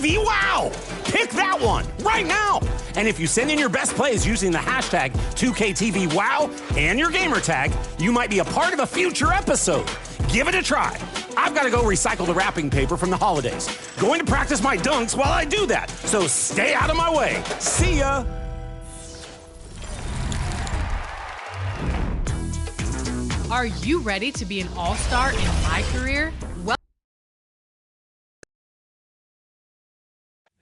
Wow! Pick that one right now! And if you send in your best plays using the hashtag 2KTVWow and your gamer tag, you might be a part of a future episode. Give it a try. I've got to go recycle the wrapping paper from the holidays. Going to practice my dunks while I do that, so stay out of my way. See ya! Are you ready to be an all-star in my career?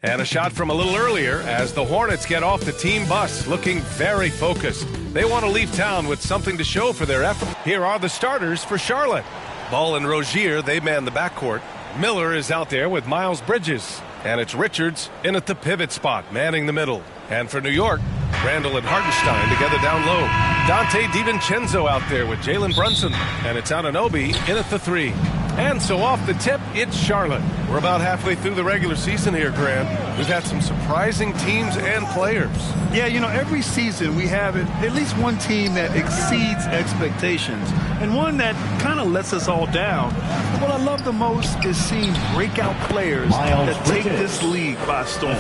And a shot from a little earlier as the Hornets get off the team bus, looking very focused. They want to leave town with something to show for their effort. Here are the starters for Charlotte. Ball and Rozier, they man the backcourt. Miller is out there with Miles Bridges. And it's Richards in at the pivot spot, manning the middle. And for New York, Randall and Hartenstein together down low. Dante DiVincenzo out there with Jalen Brunson. And it's Anunoby in at the 3. And so off the tip, it's Charlotte. We're about halfway through the regular season here, Grant. We've had some surprising teams and players. Yeah, you know, every season we have at least one team that exceeds expectations and one that kind of lets us all down. What I love the most is seeing breakout players that take this league by storm.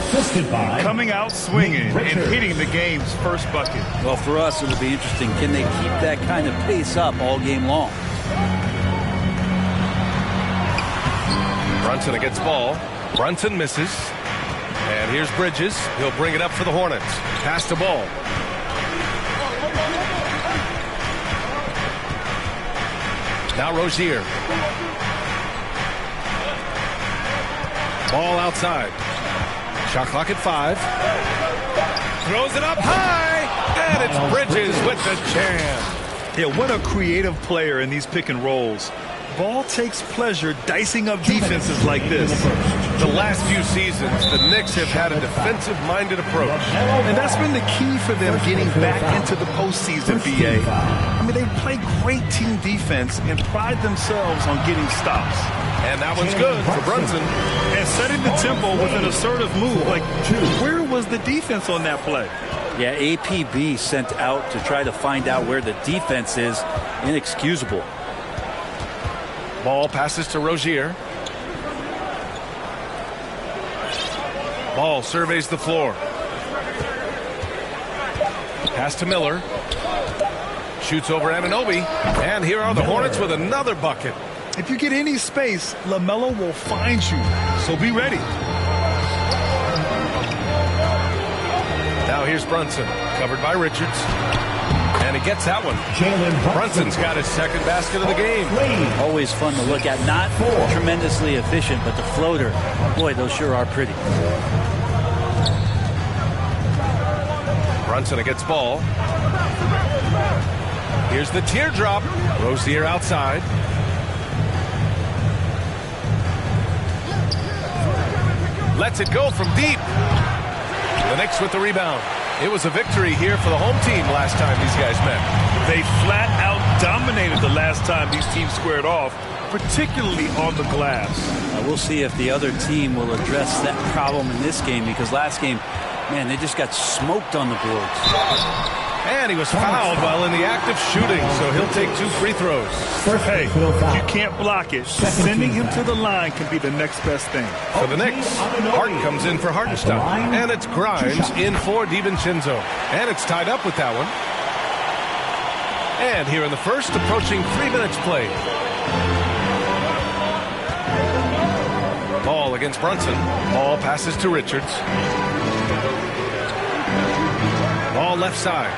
Coming out swinging and hitting the game's first bucket. Well, for us, it'll be interesting. Can they keep that kind of pace up all game long? Brunson against ball. Brunson misses. And here's Bridges. He'll bring it up for the Hornets. Pass to Ball. Now Rozier. Ball outside. Shot clock at 5. Throws it up high. And it's Bridges with the jam. Yeah, what a creative player in these pick and rolls. Ball takes pleasure dicing up defenses like this. The last few seasons, the Knicks have had a defensive-minded approach. And that's been the key for them getting back into the postseason, BA. I mean, they play great team defense and pride themselves on getting stops. And that one's good for Brunson. And setting the tempo with an assertive move. Like, where was the defense on that play? Yeah, APB sent out to try to find out where the defense is. Inexcusable. Ball passes to Rozier. Ball surveys the floor. Pass to Miller. Shoots over Anunoby. And here are the Hornets with another bucket. If you get any space, LaMelo will find you. So be ready. Now here's Brunson. Covered by Richards. And he gets that one. Brunson's got his second basket of the game. Always fun to look at. Not tremendously efficient, but the floater, boy, those sure are pretty. Brunson against ball. Here's the teardrop. Rozier outside. Lets it go from deep. The Knicks with the rebound. It was a victory here for the home team last time these guys met. They flat out dominated the last time these teams squared off, particularly on the glass. We'll see if the other team will address that problem in this game, because last game, man, they just got smoked on the boards. And he was fouled while in the act of shooting, so he'll take 2 free throws. Hey, if you can't block it, sending him to the line can be the next best thing. For the Knicks, Hart comes in for Hartenstein. And it's Grimes in for DiVincenzo. And it's tied up with that one. And here in the first, approaching 3 minutes played. Ball against Brunson. Ball passes to Richards. Ball left side.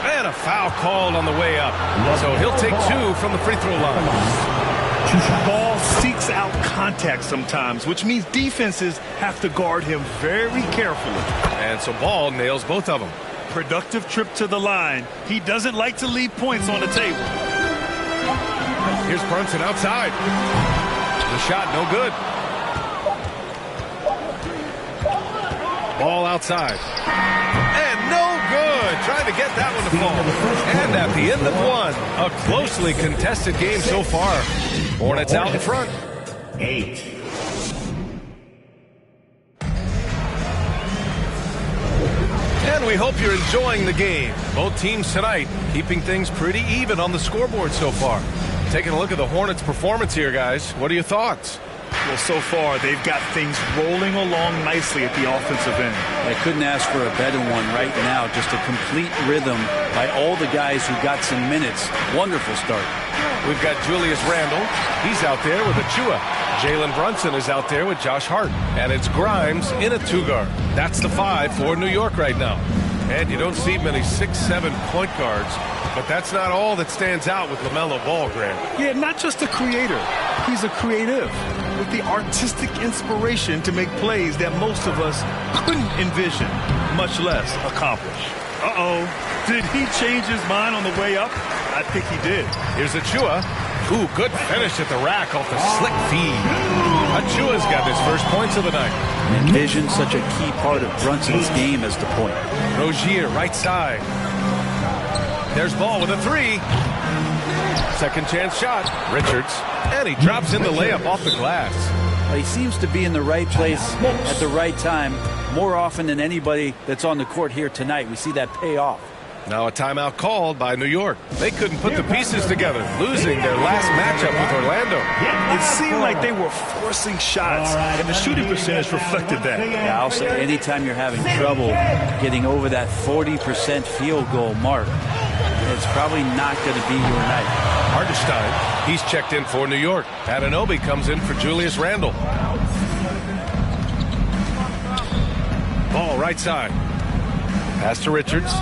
And a foul called on the way up. So he'll take 2 from the free throw line. Ball seeks out contact sometimes, which means defenses have to guard him very carefully. And so Ball nails both of them. Productive trip to the line. He doesn't like to leave points on the table. Here's Brunson outside. The shot no good. Ball outside. And no good. Trying to get that one to fall. And at the end of 1, a closely contested game so far. Hornets out in front. 8. And we hope you're enjoying the game. Both teams tonight keeping things pretty even on the scoreboard so far. Taking a look at the Hornets' performance here, guys. What are your thoughts? Well, so far, they've got things rolling along nicely at the offensive end. I couldn't ask for a better one right now. Just a complete rhythm by all the guys who got some minutes. Wonderful start. We've got Julius Randle. He's out there with Achua. Jalen Brunson is out there with Josh Hart. And it's Grimes in a 2-guard. That's the 5 for New York right now. And you don't see many 6'7" point guards. But that's not all that stands out with LaMelo Ball, Grant. Yeah, not just a creator. He's a creative with the artistic inspiration to make plays that most of us couldn't envision, much less accomplish. Uh-oh. Did he change his mind on the way up? I think he did. Here's Achua. Ooh, good finish at the rack off the slick feed. Achua's got his first points of the night. Envision such a key part of Brunson's game as the point. Rozier, right side. There's Ball with a 3. Second chance shot. Richards. And he drops in the layup off the glass. Well, he seems to be in the right place at the right time more often than anybody that's on the court here tonight. We see that pay off. Now a timeout called by New York. They couldn't put the pieces together, losing their last matchup with Orlando. It seemed like they were forcing shots, and the shooting percentage reflected that. Yeah, I'll say anytime you're having trouble getting over that 40% field goal mark, it's probably not going to be your night. Hartenstein, he's checked in for New York. Anunoby comes in for Julius Randle. Ball right side. Pass to Richards.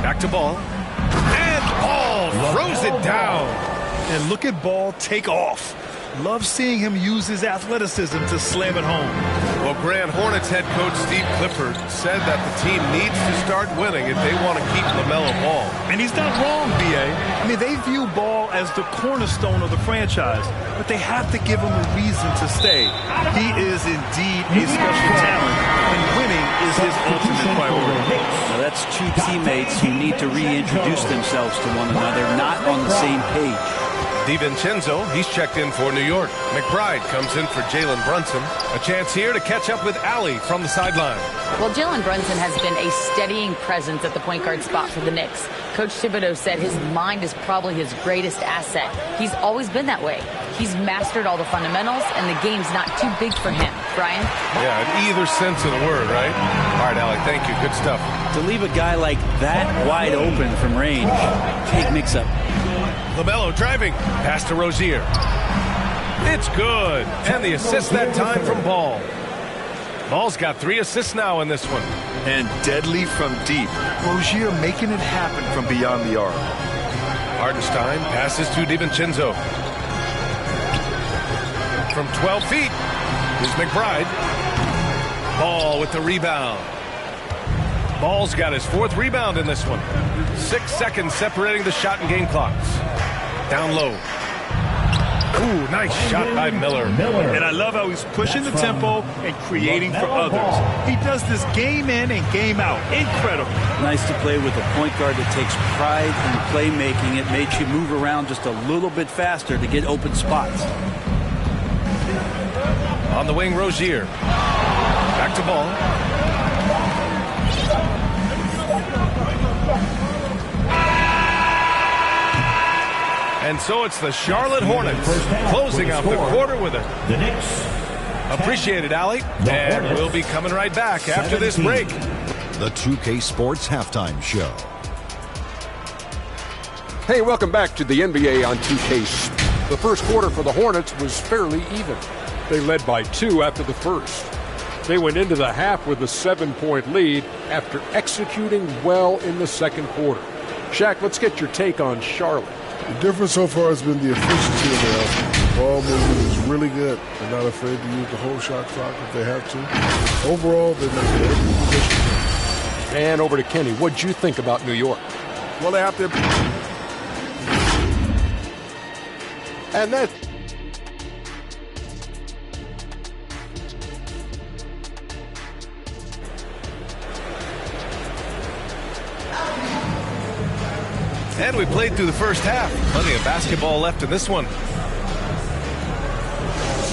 Back to Ball. And Ball throws it down. And look at Ball take off. Love seeing him use his athleticism to slam it home. Well, Grand Hornets head coach Steve Clifford said that the team needs to start winning if they want to keep LaMelo Ball. And he's not wrong, B.A. I mean, they view Ball as the cornerstone of the franchise, but they have to give him a reason to stay. He is indeed a special talent, and winning is his ultimate priority. Now, that's two teammates who need to reintroduce themselves to one another, not on the same page. DiVincenzo, he's checked in for New York. McBride comes in for Jalen Brunson. A chance here to catch up with Allie from the sideline. Well, Jalen Brunson has been a steadying presence at the point guard spot for the Knicks. Coach Thibodeau said his mind is probably his greatest asset. He's always been that way. He's mastered all the fundamentals, and the game's not too big for him. Brian? Yeah, in either sense of the word, right? All right, Allie, thank you. Good stuff. To leave a guy like that wide open from range, big mix-up. LaMelo driving. Pass to Rozier. It's good. And the assist that time from Ball. Ball's got 3 assists now in this one. And deadly from deep. Rozier making it happen from beyond the arc. Hartenstein passes to DiVincenzo. From 12 feet, here's McBride. Ball with the rebound. Ball's got his 4th rebound in this one. 6 seconds separating the shot and game clocks. Down low. Ooh, nice shot by Miller. And I love how he's pushing the tempo and creating for others. He does this game in and game out. Incredible. Nice to play with a point guard that takes pride in playmaking. It makes you move around just a little bit faster to get open spots. On the wing, Rozier. Back to Ball. And so it's the Charlotte Hornets closing out the quarter with it. Appreciate it, Allie. And we'll be coming right back after this break. The 2K Sports Halftime Show. Hey, welcome back to the NBA on 2K. The first quarter for the Hornets was fairly even. They led by 2 after the first. They went into the half with a 7-point lead after executing well in the second quarter. Shaq, let's get your take on Charlotte. The difference so far has been the efficiency of their offense. Ball movement is really good. They're not afraid to use the whole shot clock if they have to. Overall, they make every position. And over to Kenny. What'd you think about New York? Well, they have to. And that. And we played through the first half. Plenty of basketball left in this one.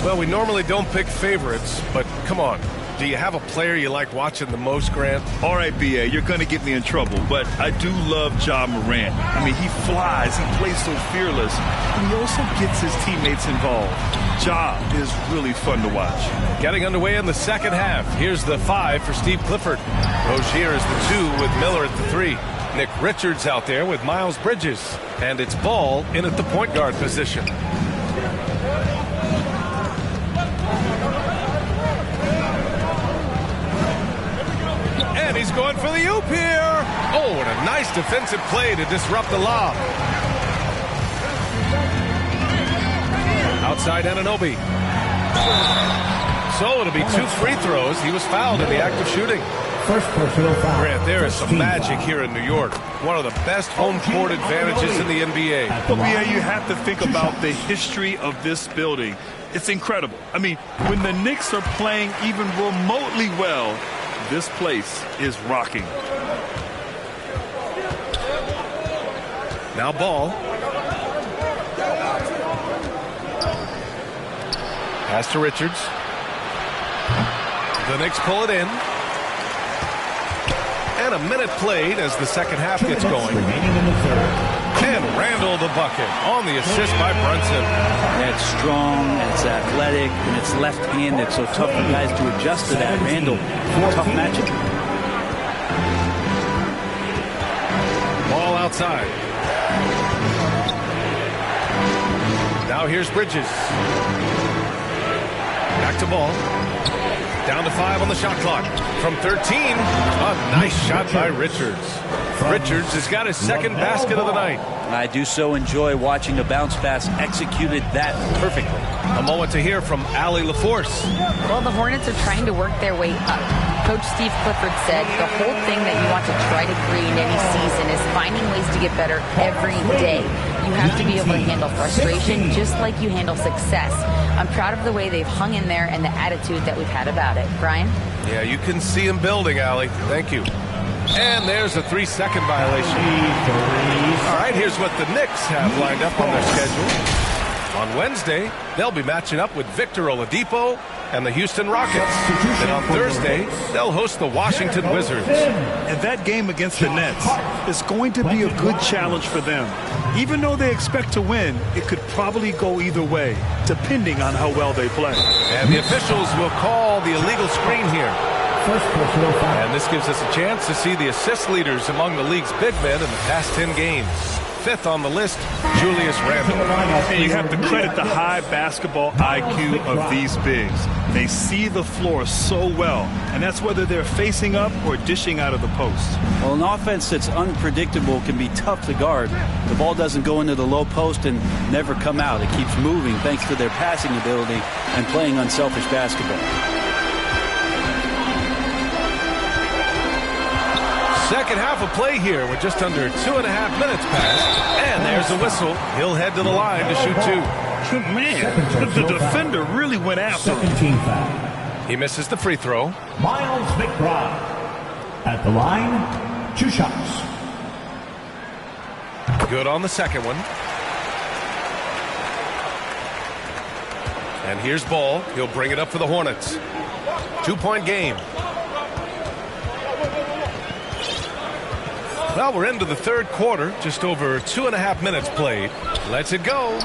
Well, we normally don't pick favorites, but come on. Do you have a player you like watching the most, Grant? All right, B.A., you're going to get me in trouble, but I do love Ja Morant. I mean, he flies, he plays so fearless, and he also gets his teammates involved. Ja is really fun to watch. Getting underway in the second half. Here's the 5 for Steve Clifford. Rozier is the 2 with Miller at the 3. Nick Richards out there with Miles Bridges. And it's Ball in at the point guard position. And he's going for the oop here. Oh, and a nice defensive play to disrupt the lob. Outside Anunoby. So it'll be 2 free throws. He was fouled in the act of shooting. First personal foul. Grant, there is some magic here in New York. One of the best home court advantages in the NBA. But, B.A., you have to think about the history of this building. It's incredible. I mean, when the Knicks are playing even remotely well, this place is rocking. Now Ball. Pass to Richards. The Knicks pull it in. And a minute played as the second half gets going. And Randall the bucket on the assist by Brunson. It's strong, and it's athletic, and it's left-handed, so tough for guys to adjust to that. Randall, tough matchup. Ball outside. Now here's Bridges. Back to Ball. Down to 5 on the shot clock. From 13, a nice shot by Richards. Richards has got his second basket of the night. I do so enjoy watching a bounce pass executed that perfectly. A moment to hear from Allie LaForce. Well, the Hornets are trying to work their way up. Coach Steve Clifford said the whole thing that you want to try to create in any season is finding ways to get better every day. You have to be able to handle frustration just like you handle success. I'm proud of the way they've hung in there and the attitude that we've had about it. Brian? Yeah, you can see him building, Allie. Thank you. And there's a 3-second violation. All right, here's what the Knicks have lined up on their schedule. On Wednesday, they'll be matching up with Victor Oladipo and the Houston Rockets. And on Thursday, they'll host the Washington Wizards. And that game against the Nets is going to be a good challenge for them. Even though they expect to win, it could probably go either way, depending on how well they play. And the officials will call the illegal screen here. First personal foul. And this gives us a chance to see the assist leaders among the league's big men in the past 10 games. 5th on the list, Julius Randle. And you have to credit the high basketball IQ of these bigs. They see the floor so well, and that's whether they're facing up or dishing out of the post. Well, an offense that's unpredictable can be tough to guard. The ball doesn't go into the low post and never come out. It keeps moving thanks to their passing ability and playing unselfish basketball. Second half of play here with just under 2.5 minutes passed. And there's a whistle. He'll head to the line to shoot 2. Man, the defender really went after him. He misses the free throw. Miles McBride at the line, 2 shots. Good on the second one. And here's Ball. He'll bring it up for the Hornets. 2-point game. Well, we're into the third quarter, just over 2.5 minutes played. Lets it go.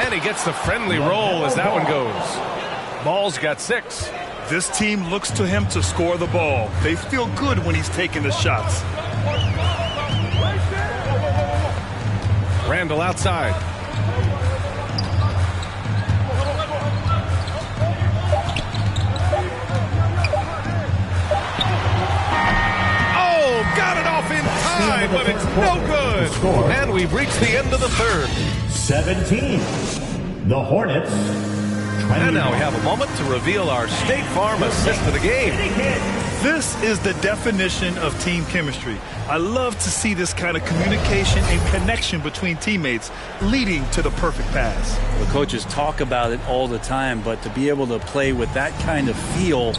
And he gets the friendly roll as that one goes. Ball's got 6. This team looks to him to score the ball. They feel good when he's taking the shots. Randall outside. Got it off in time, but it's no good. And we've reached the end of the third. 17. The Hornets. 20. And now we have a moment to reveal our State Farm assist of the game. This is the definition of team chemistry. I love to see this kind of communication and connection between teammates leading to the perfect pass. The coaches talk about it all the time, but to be able to play with that kind of feel,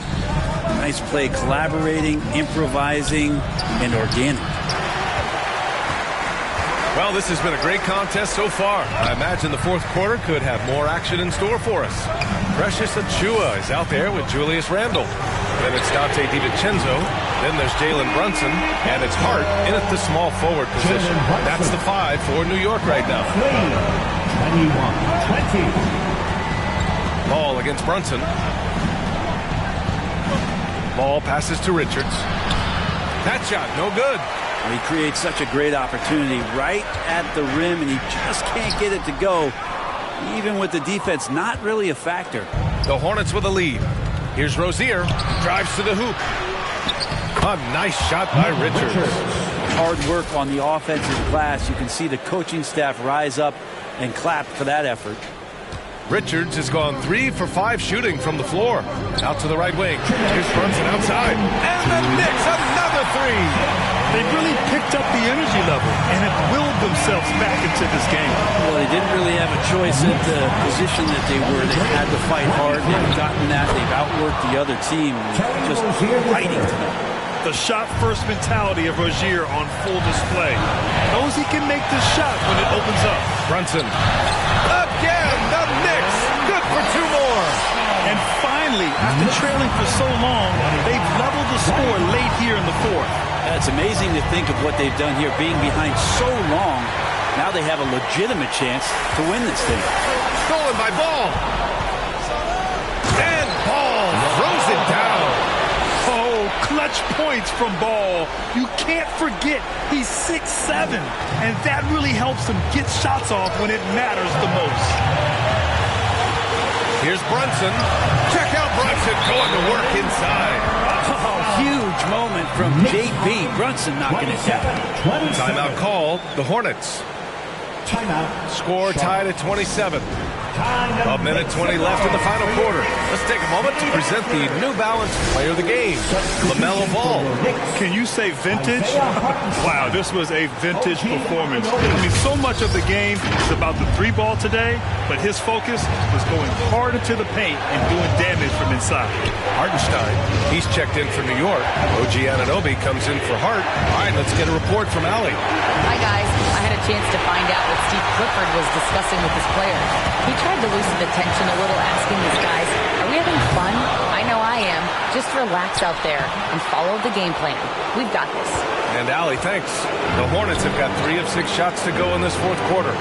nice play, collaborating, improvising, and organic. Well, this has been a great contest so far. I imagine the fourth quarter could have more action in store for us. Precious Achiuwa is out there with Julius Randle. Then it's Dante DiVincenzo. Then there's Jalen Brunson. And it's Hart in at the small forward position. That's the 5 for New York right now. 21-20. Ball against Brunson. Ball passes to Richards. That shot, no good. He creates such a great opportunity right at the rim, and he just can't get it to go. Even with the defense not really a factor. The Hornets with a lead. Here's Rozier. Drives to the hoop. A nice shot by Richards. Hard work on the offensive glass. You can see the coaching staff rise up and clap for that effort. Richards has gone 3 for 5 shooting from the floor. Out to the right wing. Here's Brunson outside. And the Knicks, another 3. They really picked up the energy level and have willed themselves back into this game. Well, they didn't really have a choice at the position that they were. They had to fight hard. They've gotten that. They've outworked the other team. Just fighting tonight. The shot-first mentality of Rozier on full display. Knows he can make this shot when it opens up. Brunson. Again, the Knicks. Good for 2 more. And finally, after trailing for so long, they've leveled the score late here in the fourth. It's amazing to think of what they've done here, being behind so long. Now they have a legitimate chance to win this thing. Stolen by Ball. And Ball throws it down. Oh, clutch points from Ball. You can't forget he's 6'7", and that really helps him get shots off when it matters the most. Here's Brunson. Check out Brunson going to work inside. Oh, huge moment from J.B. Brunson knocking it down. Timeout called. The Hornets. Timeout. Score tied at 27. A minute 20 left in the final quarter. Let's take a moment to present the New Balance Player of the Game, LaMelo Ball. Can you say vintage? Wow, this was a vintage performance. I mean, so much of the game is about the 3-ball today, but his focus was going hard into the paint and doing damage from inside. Hartenstein, he's checked in for New York. OG Anunoby comes in for Hart. All right, let's get a report from Allie. Hi, guys. I had a chance to find out what Steve Clifford was discussing with his players. He tried to loosen the tension a little, asking these guys, are we having fun? I know I am. Just relax out there and follow the game plan. We've got this. And Allie, thanks. The Hornets have got 3 of 6 shots to go in this fourth quarter.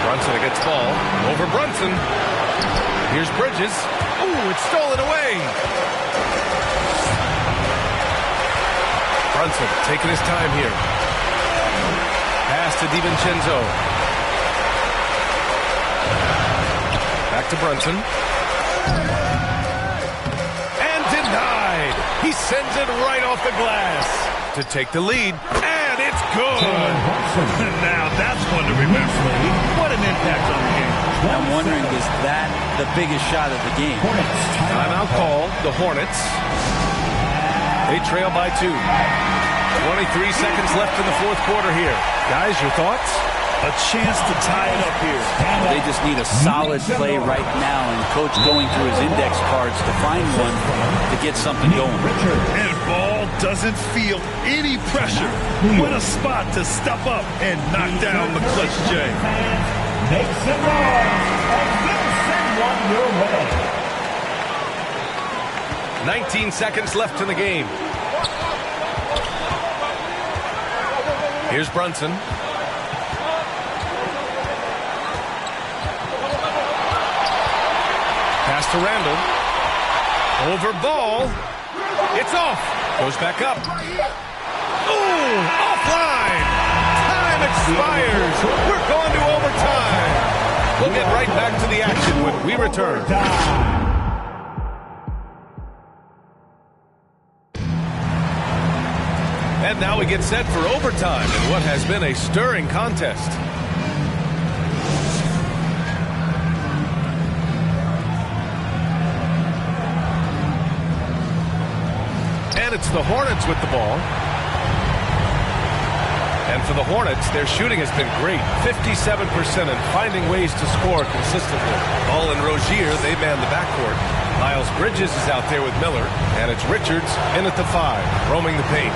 Brunson against Ball. Over Brunson. Here's Bridges. Ooh, it's stolen away. Brunson taking his time here. Pass to DiVincenzo. Back to Brunson. And denied. He sends it right off the glass to take the lead. And it's good. Now that's one to remember. What an impact on the game. I'm wondering, is that the biggest shot of the game? Timeout call. The Hornets. They trail by 2. 23 seconds left in the fourth quarter here. Guys, your thoughts? A chance to tie it up here. They just need a solid play right now, and Coach going through his index cards to find one to get something going. And Ball doesn't feel any pressure. What a spot to step up and knock down the clutch J. Make some noise and give someone your way. 19 seconds left in the game. Here's Brunson. Pass to Randle. Over Ball. It's off. Goes back up. Ooh, offline. Time expires. We're going to overtime. We'll get right back to the action when we return. And now we get set for overtime in what has been a stirring contest. And it's the Hornets with the ball. And for the Hornets, their shooting has been great. 57% and finding ways to score consistently. Ball and Rozier, they man the backcourt. Miles Bridges is out there with Miller. And it's Richards in at the 5, roaming the paint.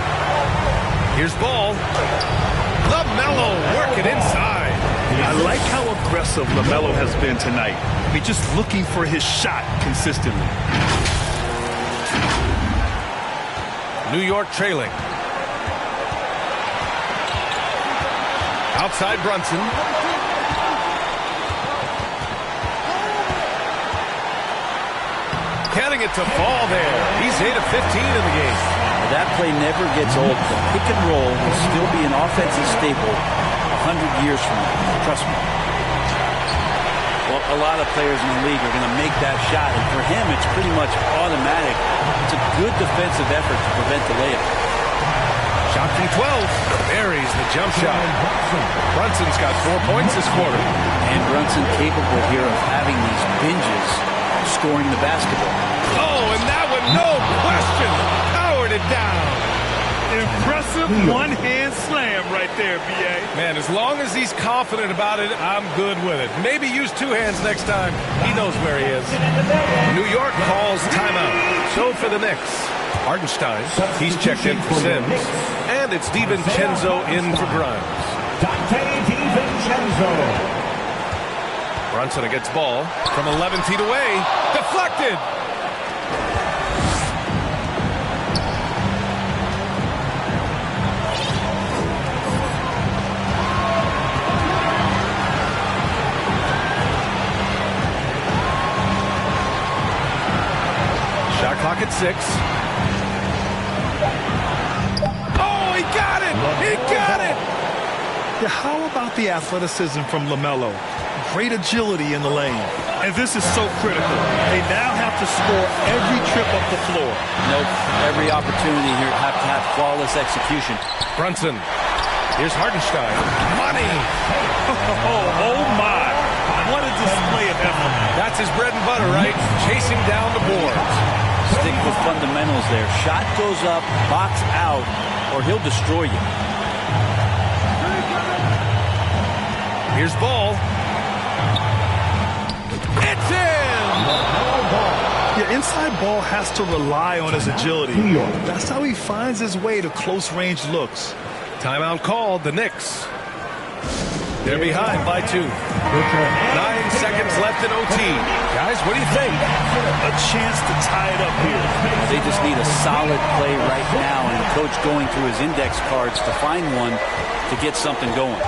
Here's ball. LaMelo working inside. I like how aggressive LaMelo has been tonight. I mean, just looking for his shot consistently. New York trailing. Outside Brunson. Getting it to fall there. He's 8 of 15 in the game. That play never gets old. The pick and roll will still be an offensive staple 100 years from now. Trust me. Well, a lot of players in the league are going to make that shot, and for him, it's pretty much automatic. It's a good defensive effort to prevent the layup. Shot from 12. Buries the jump shot. Brunson's got 4 points this quarter. And Brunson capable here of having these binges, scoring the basketball. Oh, and that one, no question, powered it down. Impressive one-hand slam right there, B.A. Man, as long as he's confident about it, I'm good with it. Maybe use 2 hands next time. He knows where he is. New York calls timeout. So for the Knicks, Hartenstein, he's checked in for Sims. And it's DiVincenzo in for Grimes. Brunson against ball from 11 feet away. Deflected. Shot clock at 6. Oh, he got it! He got it! Yeah, how about the athleticism from LaMelo? Great agility in the lane. And this is so critical. They now have to score every trip up the floor. Nope. Every opportunity here have to have flawless execution. Brunson. Here's Hartenstein. Money! Oh my! What a display of effort. That's his bread and butter, right? Chasing down the boards. Stick with fundamentals there. Shot goes up, box out, or he'll destroy you. Here's ball. It's in! Yeah, inside ball has to rely on his agility. That's how he finds his way to close-range looks. Timeout called, the Knicks. They're behind by 2. 9 seconds left in OT. Guys, what do you think? A chance to tie it up here. They just need a solid play right now, and the coach going through his index cards to find one to get something going.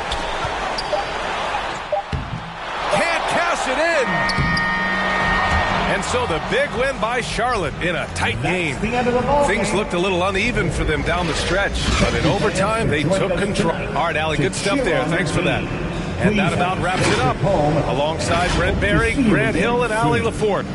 Can't cash it in. And so the big win by Charlotte in a tight game. Things looked a little uneven for them down the stretch, but in overtime, they took control. All right, Allie, good stuff there. Thanks for that. And that about wraps it up. Alongside Brent Barry, Grant Hill, and Allie LaForte.